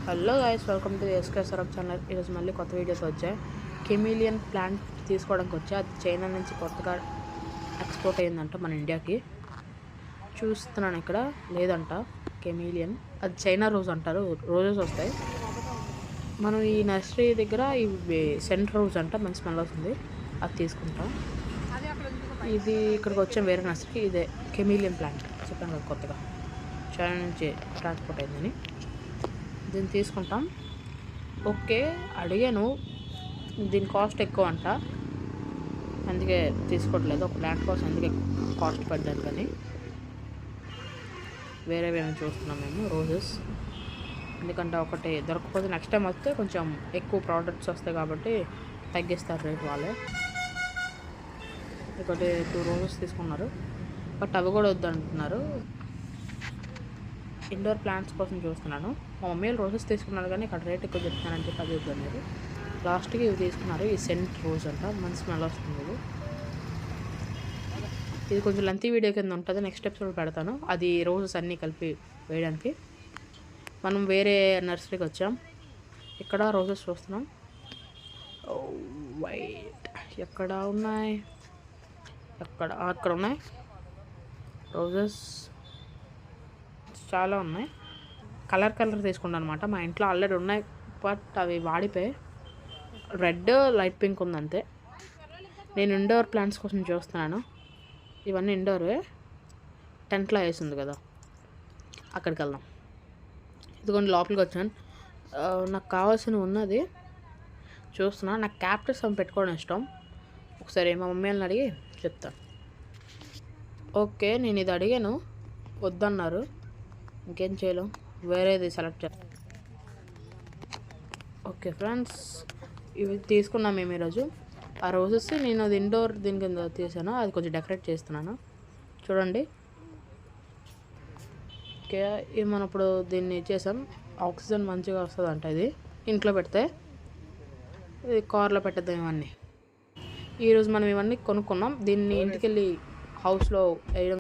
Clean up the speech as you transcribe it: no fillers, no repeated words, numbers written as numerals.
Hello guys, welcome to SK Sarab channel. ఈరోజు మళ్ళీ కొత్త వీడియోతో వచ్చాయి. కెమిలియన్ ప్లాంట్ తీసుకోవడానికి వచ్చా. అది చైనా నుంచి కొత్తగా ఎక్స్పోర్ట్ అయ్యిందంట మన ఇండియాకి. చూస్తున్నాను ఇక్కడ లేదంట కెమిలియన్, అది చైనా రోజ్ అంటారు. రోజెస్ వస్తాయి. మనం ఈ నర్సరీ దగ్గర ఇవి సెంట్ రోజ్ అంట, మంచి స్మెల్ వస్తుంది, అది తీసుకుంటాం. ఇది ఇక్కడికి వచ్చాం వేరే నర్సరీకి. ఇదే కెమిలియన్ ప్లాంట్ చెప్పాను కదా, కొత్తగా చైనా నుంచి ట్రాన్స్పోర్ట్ అయిందని. దీన్ని తీసుకుంటాం. ఓకే, అడిగాను, దీని కాస్ట్ ఎక్కువ అంట, అందుకే తీసుకోవట్లేదు. ఒక ప్లాంట్ కోసం అందుకే కాస్ట్ పడ్డాను. కానీ వేరేవి ఏమైనా చూస్తున్నాం మేము, రోజెస్. ఎందుకంటే ఒకటి దొరకకపోతే నెక్స్ట్ టైం వస్తే కొంచెం ఎక్కువ ప్రోడక్ట్స్ వస్తాయి కాబట్టి తగ్గిస్తారు రేట్ వాళ్ళే. ఒకటి 2 రోజెస్ తీసుకున్నారు, బట్ అవి కూడా వద్దంటున్నారు. ఇండోర్ ప్లాంట్స్ కోసం చూస్తున్నాను. మా మమ్మీ రోజెస్ తీసుకున్నారు కానీ ఇక్కడ రేట్ ఎక్కువ చెప్తున్నారని చెప్పి అది వద్దన్నారు. లాస్ట్కి ఇవి తీసుకున్నారు. ఈ సెంట్ రోజ్ అంట, మంచి స్మెల్ వస్తుంది. ఇది కొంచెం లెంతీ వీడియో కింద ఉంటుంది, నెక్స్ట్ ఎపిసోడ్ పెడతాను. అది రోజెస్ అన్నీ కలిపి వేయడానికి. మనం వేరే నర్సరీకి వచ్చాం. ఇక్కడ రోజెస్ చూస్తున్నాం. వైట్ ఎక్కడ ఉన్నాయి, అక్కడ ఉన్నాయి రోజెస్, చాలా ఉన్నాయి. కలర్ తీసుకున్నాను అనమాట. మా ఇంట్లో ఆల్రెడీ ఉన్నాయి, బట్ అవి వాడిపోయి. రెడ్, లైట్ పింక్ ఉందంతే. నేను ఇండోర్ ప్లాంట్స్ కోసం చూస్తున్నాను. ఇవన్నీ ఇండోర్వే, టెంట్లో వేసింది కదా, అక్కడికి వెళ్దాం. ఇదిగోండి లోపలికి వచ్చాను. నాకు కావాల్సిన ఉన్నది చూస్తున్నా. నాకు క్యాప్టస్ అవి పెట్టుకోవడం ఇష్టం. ఒకసారి మా మమ్మీ వాళ్ళని అడిగి చెప్తాను. ఓకే, నేను ఇది అడిగాను, వద్దన్నారు. ఇంకేం చేయలేం, వేరేది సెలెక్ట్ చేస్తాం. ఓకే ఫ్రెండ్స్, ఇవి తీసుకున్నాం మేము ఈరోజు. ఆ రోజెస్ నేను అది ఇండోర్ దీని కింద తీసాను, అది కొంచెం డెకరేట్ చేస్తున్నాను చూడండి. ఓకే, ఇవి మనం ఇప్పుడు దీన్ని చేసాం. ఆక్సిజన్ మంచిగా వస్తుందంట ఇది ఇంట్లో పెడితే. ఇది కార్లో పెట్టేద్దాం ఇవన్నీ. ఈరోజు మనం ఇవన్నీ కొనుక్కున్నాం. దీన్ని ఇంటికి వెళ్ళి హౌస్లో వేయడం